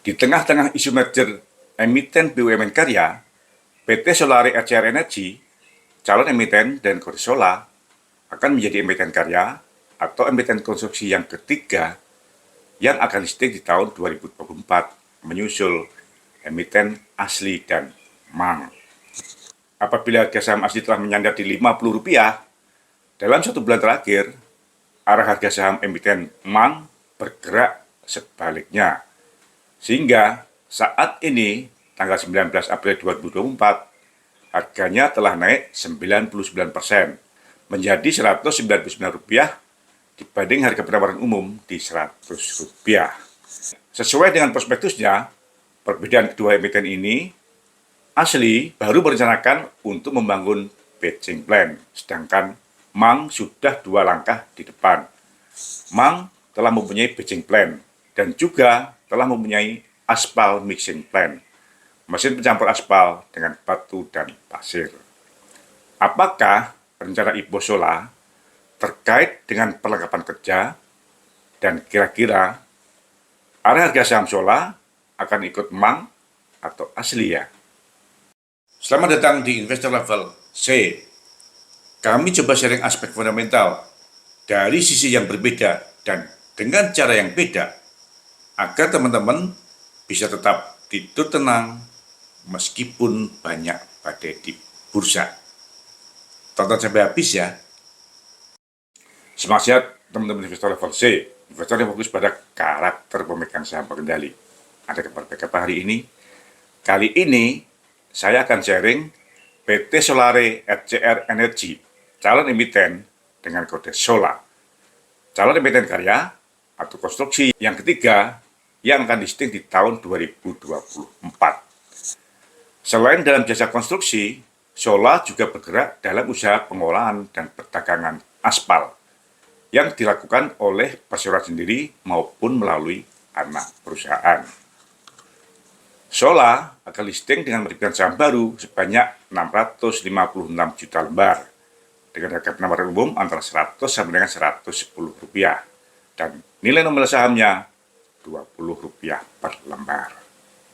Di tengah-tengah isu merger emiten BUMN karya, PT Solare RCR Energy, calon emiten dan kode Sola, akan menjadi emiten karya atau emiten konstruksi yang ketiga yang akan listing di tahun 2024, menyusul emiten asli dan MANG. Apabila harga saham asli telah menyandar di Rp50, dalam 1 bulan terakhir, arah harga saham emiten MANG bergerak sebaliknya. Sehingga saat ini, tanggal 19 April 2024, harganya telah naik 99%, menjadi Rp199 dibanding harga penawaran umum di Rp100. Sesuai dengan prospektusnya, perbedaan kedua emiten ini, asli baru merencanakan untuk membangun batching plant, sedangkan MANG sudah 2 langkah di depan. MANG telah mempunyai batching plant dan juga telah mempunyai aspal mixing plant, mesin pencampur aspal dengan batu dan pasir. Apakah rencana Ibu Sola terkait dengan perlengkapan kerja, dan kira-kira arah harga saham Sola akan ikut MANG atau asli ya? Selamat datang di Investor Level C. Kami coba sharing aspek fundamental dari sisi yang berbeda dan dengan cara yang beda, agar teman-teman bisa tetap tidur tenang meskipun banyak badai di bursa. Tonton sampai habis ya. Semangat teman-teman investor level C. Investor yang fokus pada karakter pemegang saham pengendali. Ada kabar baik apa hari ini? Kali ini saya akan sharing PT Solare RCR Energy, calon emiten dengan kode Sola. Calon emiten karya atau konstruksi yang ketiga yang akan listing di tahun 2024. Selain dalam jasa konstruksi, Sola juga bergerak dalam usaha pengolahan dan perdagangan aspal yang dilakukan oleh perseroan sendiri maupun melalui anak perusahaan. Sola akan listing dengan menerbitkan saham baru sebanyak 656 juta lembar dengan harga penawaran umum antara 100 sampai dengan Rp110 dan nilai nominal sahamnya Rp20 per lembar.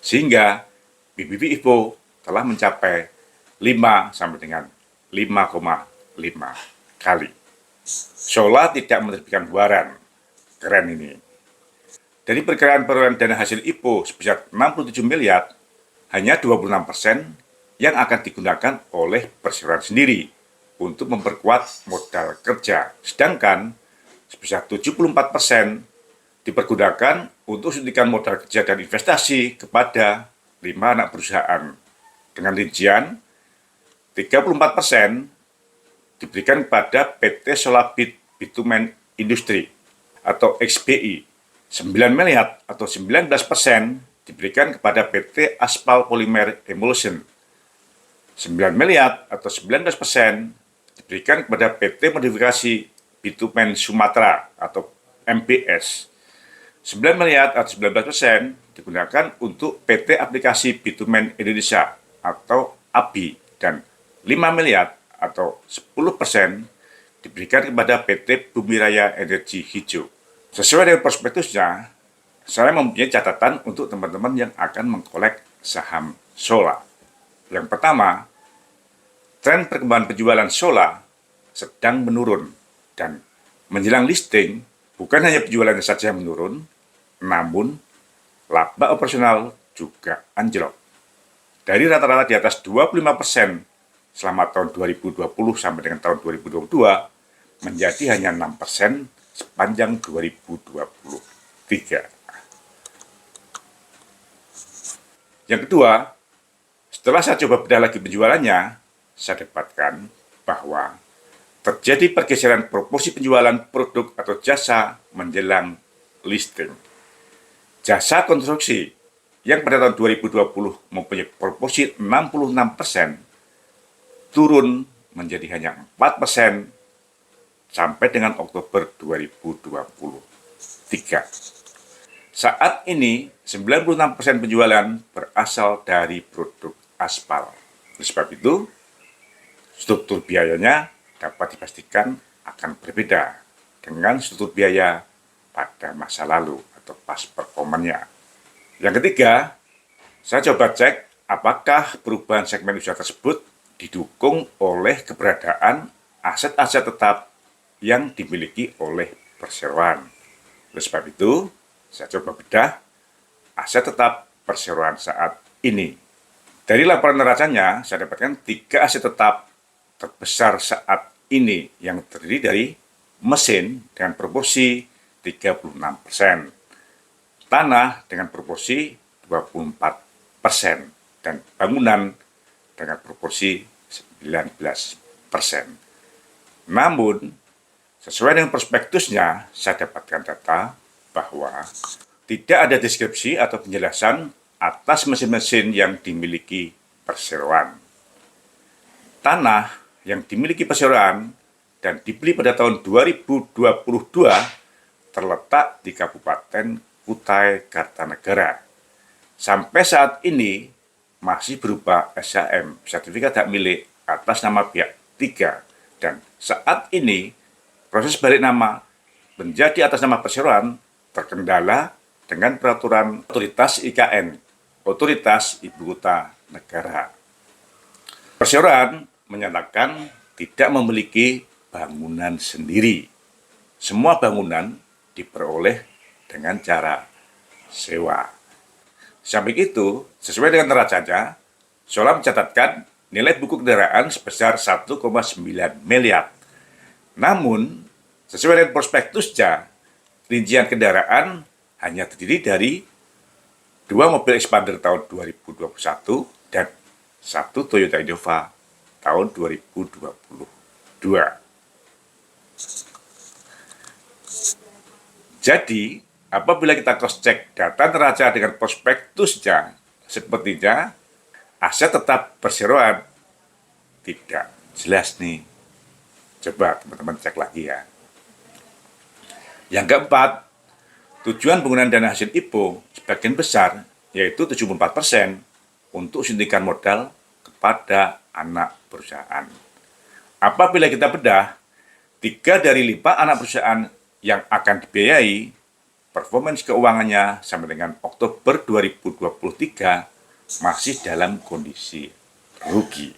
Sehingga BBB IPO telah mencapai 5 sampai dengan 5,5 kali. Sola tidak menerbitkan waran. Keren ini. Dari perkiraan perolehan dana hasil IPO sebesar 67 miliar, hanya 26% yang akan digunakan oleh perseroan sendiri untuk memperkuat modal kerja. Sedangkan sebesar 74% dipergunakan untuk suntikan modal kerja dan investasi kepada 5 anak perusahaan. Dengan rincian, 34% diberikan kepada PT Solabit Bitumen Industri atau XBI, 9 miliar atau 19% diberikan kepada PT Aspal Polimer Emulsion, 9 miliar atau 19% diberikan kepada PT Modifikasi Bitumen Sumatera atau MBS, 9 miliar atau 19% digunakan untuk PT Aplikasi Bitumen Indonesia atau ABI, dan 5 miliar atau 10% diberikan kepada PT Bumi Raya Energi Hijau. Sesuai dengan prospektusnya, saya mempunyai catatan untuk teman-teman yang akan mengkolek saham Sola. Yang pertama, tren perkembangan penjualan Sola sedang menurun dan menjelang listing bukan hanya penjualannya saja yang menurun, namun laba operasional juga anjlok. Dari rata-rata di atas 25% selama tahun 2020 sampai dengan tahun 2022 menjadi hanya 6% sepanjang 2023. Yang kedua, setelah saya coba bedah lagi penjualannya, saya dapatkan bahwa terjadi pergeseran proporsi penjualan produk atau jasa menjelang listing. Jasa konstruksi yang pada tahun 2020 mempunyai proporsi 66% turun menjadi hanya 4% sampai dengan Oktober 2023. Saat ini 96% penjualan berasal dari produk aspal. Oleh sebab itu, struktur biayanya dapat dipastikan akan berbeda dengan struktur biaya pada masa lalu atau pas performanya. Yang ketiga, saya coba cek apakah perubahan segmen usaha tersebut didukung oleh keberadaan aset-aset tetap yang dimiliki oleh perseroan. Oleh sebab itu, saya coba bedah aset tetap perseroan saat ini. Dari laporan neracanya, saya dapatkan 3 aset tetap terbesar saat ini yang terdiri dari mesin dengan proporsi 36%, tanah dengan proporsi 24%, dan bangunan dengan proporsi 19%. Namun, sesuai dengan prospektusnya, saya dapatkan data bahwa tidak ada deskripsi atau penjelasan atas mesin-mesin yang dimiliki perseroan. Tanah yang dimiliki perseroan dan dibeli pada tahun 2022 terletak di Kabupaten Kutai Kartanegara. Sampai saat ini masih berupa SHM, sertifikat hak milik atas nama pihak 3, dan saat ini proses balik nama menjadi atas nama perseroan terkendala dengan peraturan otoritas IKN, Otoritas Ibu Kota Negara. Perseroan menyatakan tidak memiliki bangunan sendiri. Semua bangunan diperoleh dengan cara sewa. Samping itu, sesuai dengan neracanya, Sola mencatatkan nilai buku kendaraan sebesar 1,9 miliar. Namun, sesuai dengan prospektusnya, rincian kendaraan hanya terdiri dari 2 mobil Expander tahun 2021 dan 1 Toyota Innova tahun 2022. Jadi, apabila kita cross-check data neraca dengan prospektusnya, sepertinya aset tetap perseroan tidak jelas nih. Coba teman-teman cek lagi ya. Yang keempat, tujuan penggunaan dana hasil IPO sebagian besar, yaitu 74%, untuk suntikan modal kepada anak perusahaan. Apabila kita bedah, 3 dari 5 anak perusahaan yang akan dibiayai, performance keuangannya sampai dengan Oktober 2023 masih dalam kondisi rugi.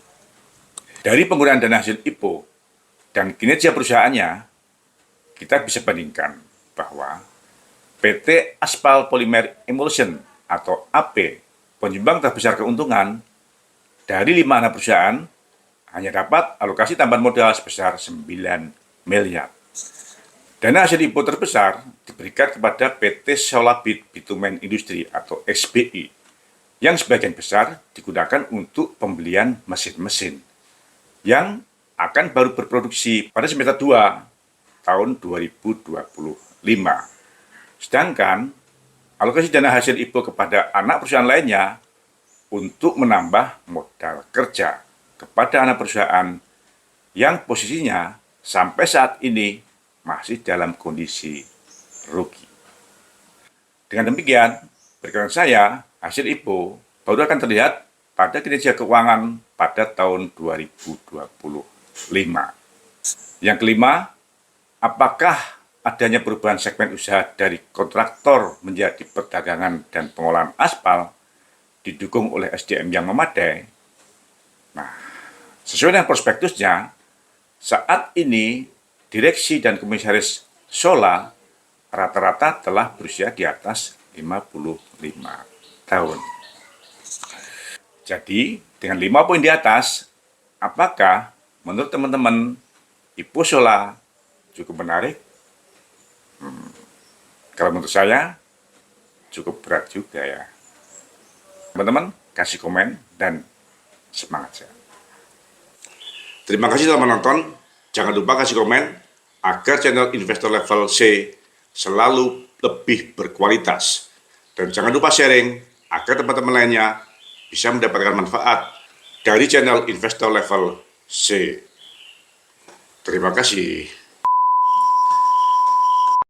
Dari penggunaan dana hasil IPO dan kinerja perusahaannya, kita bisa bandingkan bahwa PT Aspal Polymer Emulsion atau AP, penyumbang terbesar keuntungan dari 5 anak perusahaan, hanya dapat alokasi tambahan modal sebesar 9 miliar. Dana hasil IPO terbesar diberikan kepada PT Solabit Bitumen Industri atau SBI, yang sebagian besar digunakan untuk pembelian mesin-mesin yang akan baru berproduksi pada semester 2 tahun 2025. Sedangkan alokasi dana hasil IPO kepada anak perusahaan lainnya untuk menambah modal kerja kepada anak perusahaan yang posisinya sampai saat ini masih dalam kondisi rugi. Dengan demikian, perkiraan saya, hasil IPO baru akan terlihat pada kinerja keuangan pada tahun 2025. Yang kelima, apakah adanya perubahan segmen usaha dari kontraktor menjadi perdagangan dan pengolahan aspal didukung oleh SDM yang memadai? Nah, sesuai dengan prospektusnya, saat ini direksi dan komisaris Sola rata-rata telah berusia di atas 55 tahun. Jadi, dengan 5 poin di atas, apakah menurut teman-teman IPO Sola cukup menarik? Kalau menurut saya, cukup berat juga ya. Teman-teman, kasih komen dan semangat saya. Terima kasih telah menonton. Jangan lupa kasih komen agar channel Investor Level C selalu lebih berkualitas. Dan jangan lupa sharing agar teman-teman lainnya bisa mendapatkan manfaat dari channel Investor Level C. Terima kasih.